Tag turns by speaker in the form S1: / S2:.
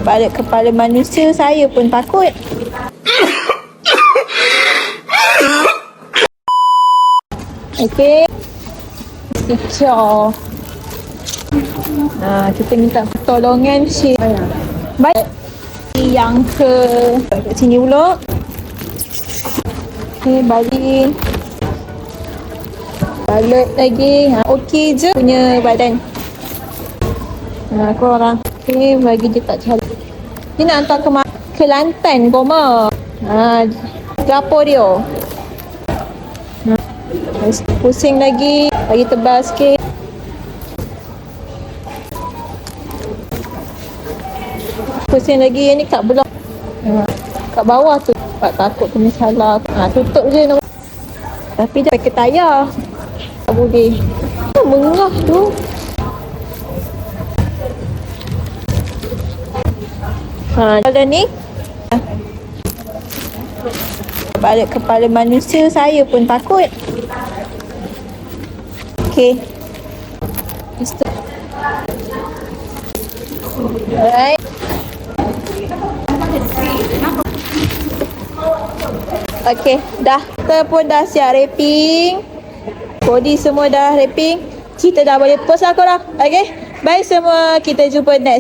S1: balik kepala manusia, saya pun takut. Okey. Secure. Kita minta pertolongan si baik yang ke sini pula. Okey, balik lagi. Okey je punya badan. Korang. Okey, bagi dia tak cari. Dia nak hantar ke Kelantan koma. Dapur dia. Pusing lagi. Bagi tebal sikit. Pusing lagi. Yang ni kat blok. Kat bawah tu. Takut kena salah. Tutup je. Tapi dah pakai tayar. Tak boleh. Mengah tu. Kalau ni balik kepala manusia, saya pun takut. Okey. Alright. Okey, dah. Kita pun dah siap wrapping. Body semua dah wrapping. Kita dah boleh post lah korang. Okey. Bye semua. Kita jumpa next.